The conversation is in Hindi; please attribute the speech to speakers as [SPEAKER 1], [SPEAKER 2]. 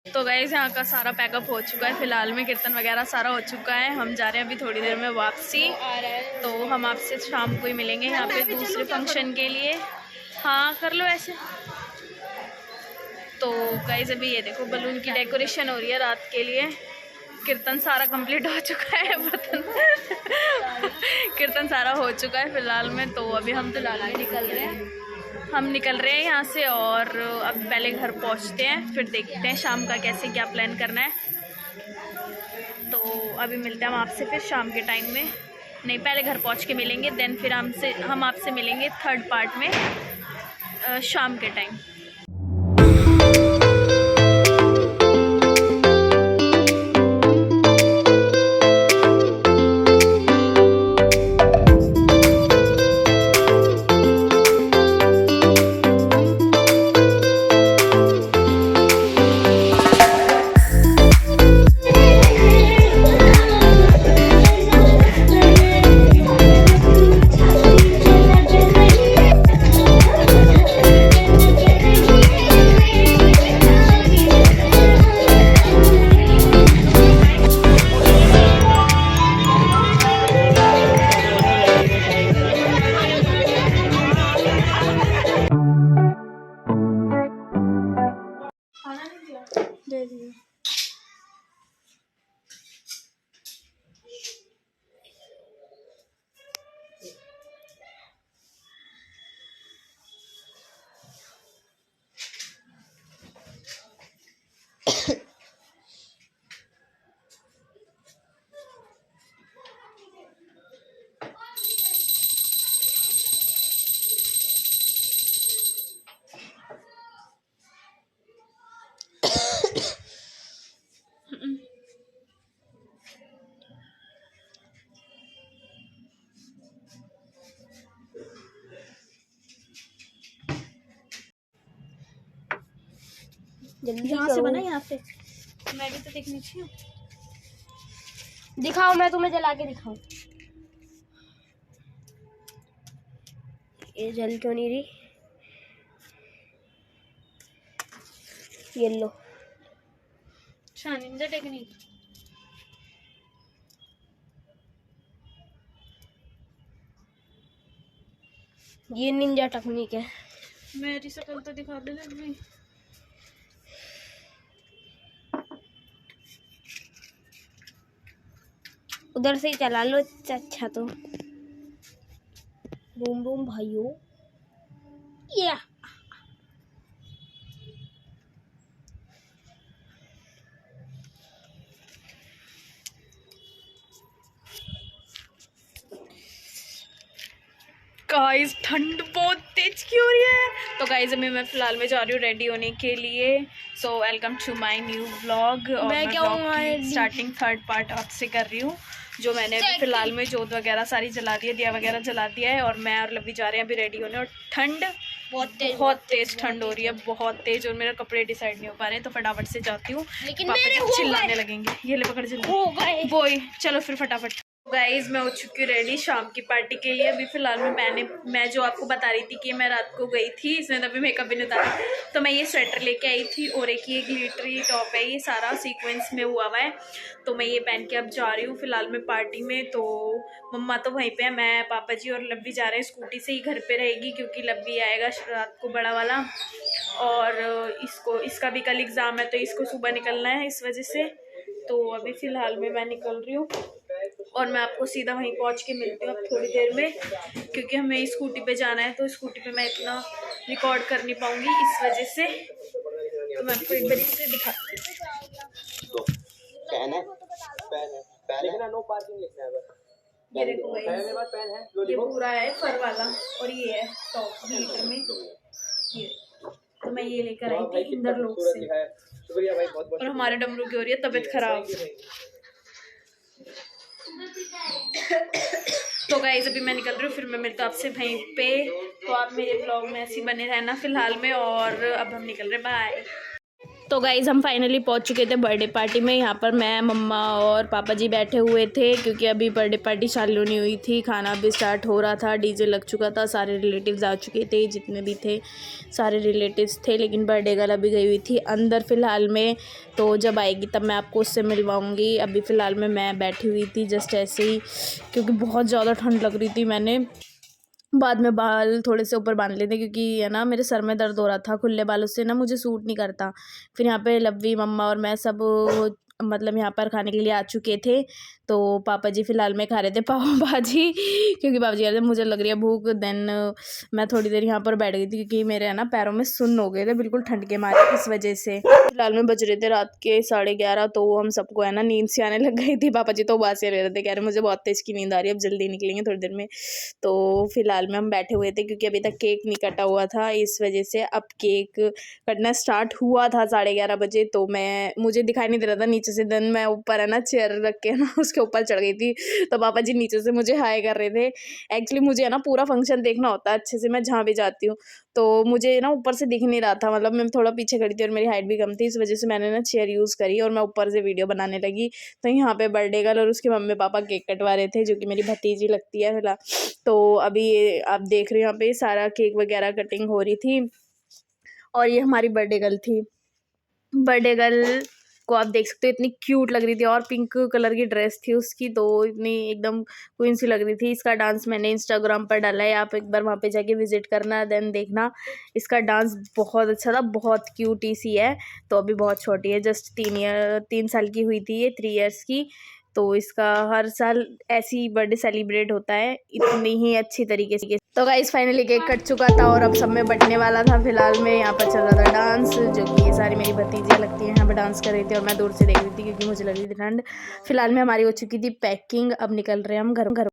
[SPEAKER 1] तो गाइस यहाँ का सारा पैकअप हो चुका है। फिलहाल में कीर्तन वगैरह सारा हो चुका है। हम जा रहे हैं अभी थोड़ी देर में वापसी। तो हम आपसे शाम को ही मिलेंगे यहाँ पे दूसरे फंक्शन के लिए। हाँ कर लो ऐसे। तो गाइस अभी ये देखो बलून की डेकोरेशन हो रही है रात के लिए। कीर्तन सारा कंप्लीट हो चुका है। कीर्तन सारा हो चुका है फिलहाल में। तो अभी हम फिलहाल में निकल रहे हैं। हम निकल रहे हैं यहाँ से और अब पहले घर पहुँचते हैं, फिर देखते हैं शाम का कैसे क्या प्लान करना है। तो अभी मिलते हैं हम आपसे फिर शाम के टाइम में। नहीं, पहले घर पहुँच के मिलेंगे, देन फिर हम आपसे मिलेंगे थर्ड पार्ट में शाम के टाइम। दे दिए।
[SPEAKER 2] जल्दी
[SPEAKER 1] यहाँ
[SPEAKER 2] करो।
[SPEAKER 1] से बना यहाँ से मैं भी तो देखनी चाहिए।
[SPEAKER 2] दिखाओ, मैं तुम्हें जला के दिखाऊं। ये जल क्यों नहीं रही? येलो।
[SPEAKER 1] अच्छा, निंजा टेक्निक।
[SPEAKER 2] ये निंजा टेक्निक है।
[SPEAKER 1] मेरी शक्ल तो दिखा दे लग भाई।
[SPEAKER 2] उधर से ही चला लो। अच्छा तो बूम बूम भाइयों। या
[SPEAKER 1] गाइस ठंड बहुत तेज की हो रही है। तो गाइस अभी मैं फिलहाल में जा रही हूँ रेडी होने के लिए। So welcome to my new vlog. और मैं व्लॉग की स्टार्टिंग थर्ड पार्ट आपसे कर रही हूँ। जो मैंने अभी फिलहाल में जोत वगैरह सारी जला दी है, दिया वगैरह जला दिया है। और मैं और लवी जा रहे हैं अभी रेडी होने। और ठंड बहुत तेज ठंड हो रही है, बहुत तेज। और मेरे कपड़े डिसाइड नहीं हो पा रहे हैं, तो फटाफट से जाती हूँ। पापा जी चिल्लाने लगेंगे। ये ले पकड़ जल्दी बोई। चलो फिर फटाफट। गाइज मैं हो चुकी हूँ रेडी शाम की पार्टी के लिए। अभी फिलहाल में मैं जो आपको बता रही थी कि मैं रात को गई थी, इसमें तभी मेकअप भी नहीं उतारा। तो मैं ये स्वेटर लेके आई थी और एक ये ग्लिटरी टॉप है, ये सारा सीक्वेंस में हुआ है। तो मैं ये पहन के अब जा रही हूँ फिलहाल में पार्टी में। तो मम्मा तो वहीं पे है, मैं पापा जी और लब्बी जा रहे हैं। स्कूटी से ही घर पे रहेगी क्योंकि लब्बी आएगा रात को बड़ा वाला। और इसका भी कल एग्ज़ाम है, तो इसको सुबह निकलना है, इस वजह से। तो अभी फ़िलहाल में मैं निकल रही हूँ और मैं आपको सीधा वहीं पहुँच के मिलती हूँ अब थोड़ी देर में, क्योंकि हमें स्कूटी पे जाना है। तो स्कूटी पे मैं इतना रिकॉर्ड कर नहीं पाऊँगी इस वजह से। तो मैं आपको एक बार से दिखाती हूँ। ये देखो भाई, ये पूरा है फर वाला और ये है टॉप ग्लिटर में। ये तो मैं ये लेकर आई थी इंदर लोक से। और हमारे डमरू की हो रही है तबीयत खराब। तो गाइस अभी मैं निकल रही हूँ, फिर मैं मिलता हूँ आपसे वहीं पे। तो आप मेरे ब्लॉग में ऐसे ही बने रहना फिलहाल में। और अब हम निकल रहे, बाय। तो गाइज़ हम फाइनली पहुंच चुके थे बर्थडे पार्टी में। यहाँ पर मैं, मम्मा और पापा जी बैठे हुए थे क्योंकि अभी बर्थडे पार्टी चालू नहीं हुई थी, खाना भी स्टार्ट हो रहा था, डीजे लग चुका था, सारे रिलेटिव्स आ चुके थे, जितने भी थे सारे रिलेटिव्स थे। लेकिन बर्थडे गर्ल अभी गई हुई थी अंदर फ़िलहाल में, तो जब आएगी तब मैं आपको उससे मिलवाऊँगी। अभी फ़िलहाल में मैं बैठी हुई थी जस्ट ऐसे ही, क्योंकि बहुत ज़्यादा ठंड लग रही थी। मैंने बाद में बाल थोड़े से ऊपर बांध लेते क्योंकि है ना मेरे सर में दर्द हो रहा था, खुले बालों से ना मुझे सूट नहीं करता। फिर यहाँ पे लव्वी, मम्मा और मैं सब मतलब यहाँ पर खाने के लिए आ चुके थे। तो पापा जी फ़िलहाल में खा रहे थे पाव भाजी क्योंकि पापा जी कह रहे थे मुझे लग रही है भूख। देन मैं थोड़ी देर यहाँ पर बैठ गई थी क्योंकि मेरे है ना पैरों में सुन्न हो गए थे बिल्कुल ठंड के मारे, इस वजह से। फिलहाल में बज रहे थे रात के 11:30, तो हम सबको है ना नींद से आने लग गई थी। पापा जी तो उबासियाँ ले रहे थे, कह रहे मुझे बहुत तेज़ की नींद आ रही है, अब जल्दी निकलेंगे थोड़ी देर में। तो फिलहाल में हम बैठे हुए थे क्योंकि अभी तक केक नहीं कटा हुआ था, इस वजह से अब केक कटना स्टार्ट हुआ था 11:30 बजे। तो मुझे दिखाई नहीं दे रहा था नीचे से। देन मैं ऊपर है ना चेयर रख के ना उसके ऊपर चढ़ गई थी, तो पापा जी नीचे से मुझे हाय कर रहे थे। एक्चुअली मुझे है ना पूरा फंक्शन देखना होता है अच्छे से, मैं जहाँ भी जाती हूँ, तो मुझे ना ऊपर से दिख नहीं रहा था, मतलब मैं थोड़ा पीछे खड़ी थी और मेरी हाइट भी कम थी, इस वजह से मैंने ना चेयर यूज़ करी और मैं ऊपर से वीडियो बनाने लगी। तो यहाँ पे बर्थडे गर्ल और उसके मम्मी पापा केक कटवा रहे थे, जो कि मेरी भतीजी लगती है फिलहाल। तो अभी ये आप देख रहे हो यहाँ पे सारा केक वगैरह कटिंग हो रही थी, और ये हमारी बर्थडे गर्ल थी। बर्थडे गर्ल को आप देख सकते हो इतनी क्यूट लग रही थी, और पिंक कलर की ड्रेस थी उसकी, तो इतनी एकदम क्वीन सी लग रही थी। इसका डांस मैंने इंस्टाग्राम पर डाला है, आप एक बार वहाँ पे जाके विजिट करना, देन देखना। इसका डांस बहुत अच्छा था, बहुत क्यूटी सी है। तो अभी बहुत छोटी है, जस्ट 3 साल की हुई थी ये, 3 इयर्स की। तो इसका हर साल ऐसी बर्थडे सेलिब्रेट होता है इतनी ही अच्छी तरीके से। तो गाइस फाइनली केक कट चुका था और अब सब में बटने वाला था। फिलहाल में यहाँ पर चल रहा था डांस, जो कि ये सारी मेरी भतीजियाँ लगती हैं यहाँ पर डांस कर रही थी और मैं दूर से देख रही थी क्योंकि मुझे लग रही थी ठंड। फिलहाल में हमारी हो चुकी थी पैकिंग, अब निकल रहे हैं हम घर।